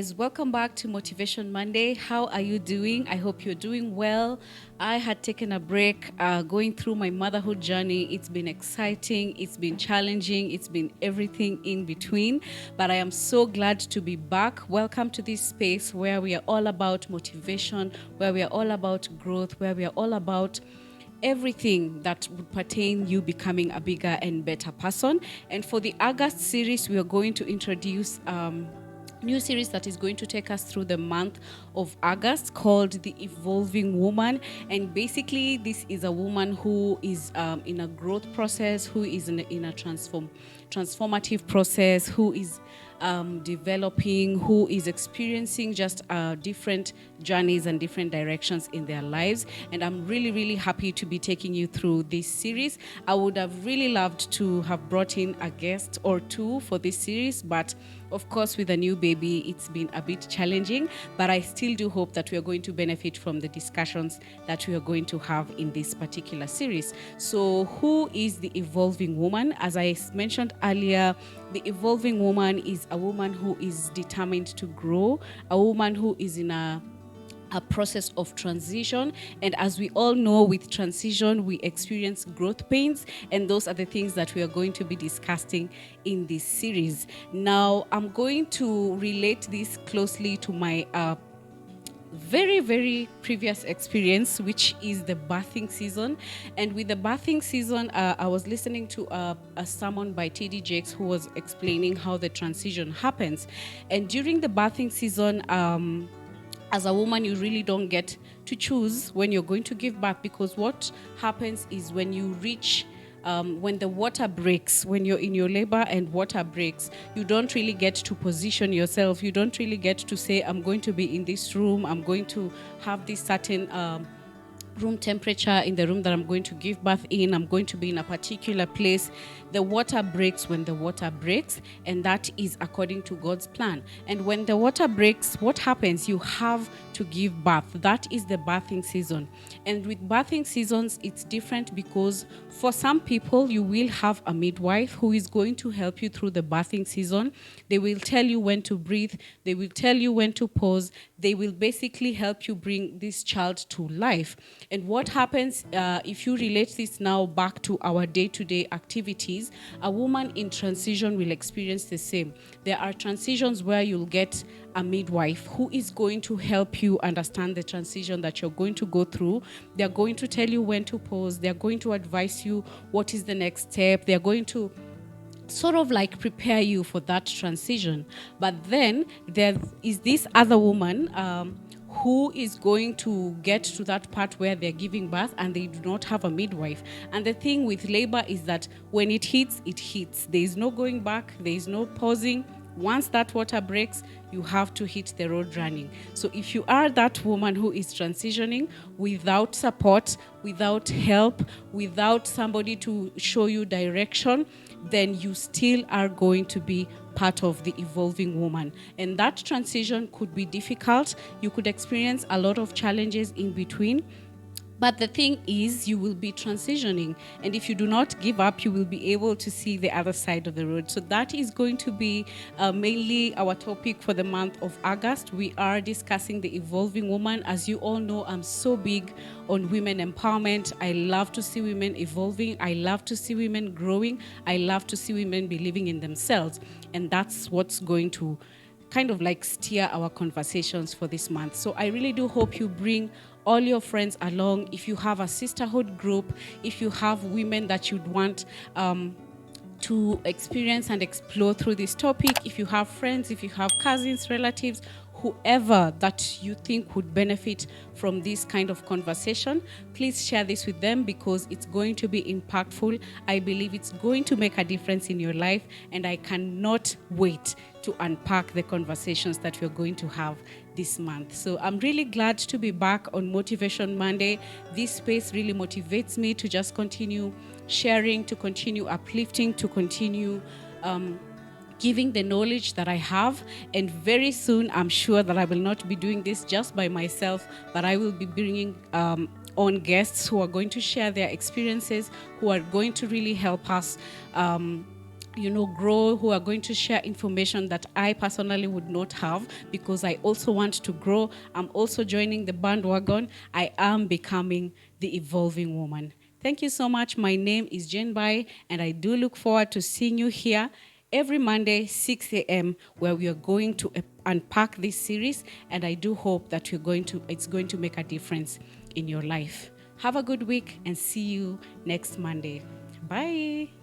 guys, welcome back to Motivation Monday. How are you doing? I hope you're doing well. I had taken a break going through my motherhood journey. It's been exciting, it's been challenging, it's been everything in between. But I am so glad to be back. Welcome to this space where we are all about motivation, where we are all about growth, where we are all about everything that would pertain you becoming a bigger and better person. And for the August series, we are going to introduce new series that is going to take us through the month of August called The Evolving Woman. And basically, this is a woman who is in a growth process, who is in a transformative process, who is developing, who is experiencing just different journeys and different directions in their lives. And I'm really, really happy to be taking you through this series. I would have really loved to have brought in a guest or two for this series, but of course, with a new baby, it's been a bit challenging, but I still do hope that we are going to benefit from the discussions that we are going to have in this particular series. So, who is the evolving woman? As I mentioned earlier, the evolving woman is a woman who is determined to grow, a woman who is in a process of transition. And as we all know, with transition, we experience growth pains. And those are the things that we are going to be discussing in this series. Now, I'm going to relate this closely to my very, very previous experience, which is the birthing season. And with the birthing season, I was listening to a sermon by T.D. Jakes who was explaining how the transition happens. And during the birthing season, as a woman, you really don't get to choose when you're going to give birth, because what happens is when you reach when the water breaks, when you're in your labor and water breaks, you don't really get to position yourself. You don't really get to say, I'm going to be in this room, I'm going to have this certain room temperature in the room that I'm going to give birth in, I'm going to be in a particular place. The water breaks when the water breaks, and that is according to God's plan. And when the water breaks, what happens? You have to give birth. That is the birthing season. And with birthing seasons, it's different because for some people, you will have a midwife who is going to help you through the birthing season. They will tell you when to breathe. They will tell you when to pause. They will basically help you bring this child to life. And what happens if you relate this now back to our day-to-day activities, a woman in transition will experience the same. There are transitions where you'll get a midwife who is going to help you understand the transition that you're going to go through. They're going to tell you when to pause. They're going to advise you what is the next step. They're going to sort of like prepare you for that transition. But then there is this other woman who is going to get to that part where they're giving birth and they do not have a midwife. And the thing with labor is that when it hits, it hits. There is no going back. There is no pausing. Once that water breaks, you have to hit the road running. So if you are that woman who is transitioning without support, without help, without somebody to show you direction, then you still are going to be part of the evolving woman. And that transition could be difficult. You could experience a lot of challenges in between. But the thing is, you will be transitioning. And if you do not give up, you will be able to see the other side of the road. So that is going to be mainly our topic for the month of August. We are discussing the evolving woman. As you all know, I'm so big on women empowerment. I love to see women evolving. I love to see women growing. I love to see women believing in themselves. And that's what's going to kind of like steer our conversations for this month. So I really do hope you bring all your friends along. If you have a sisterhood group, if you have women that you'd want to experience and explore through this topic, if you have friends, if you have cousins, relatives, whoever that you think would benefit from this kind of conversation, please share this with them because it's going to be impactful. I believe it's going to make a difference in your life, and I cannot wait to unpack the conversations that we're going to have this month. So I'm really glad to be back on Motivation Monday. This space really motivates me to just continue sharing, to continue uplifting, to continue giving the knowledge that I have. And very soon, I'm sure that I will not be doing this just by myself, but I will be bringing on guests who are going to share their experiences, who are going to really help us grow, who are going to share information that I personally would not have, because I also want to grow. I'm also joining the bandwagon. I am becoming the evolving woman. Thank you so much. My name is Jane Bai, and I do look forward to seeing you here every Monday, 6 a.m., where we are going to unpack this series, and I do hope that it's going to make a difference in your life. Have a good week, and see you next Monday. Bye.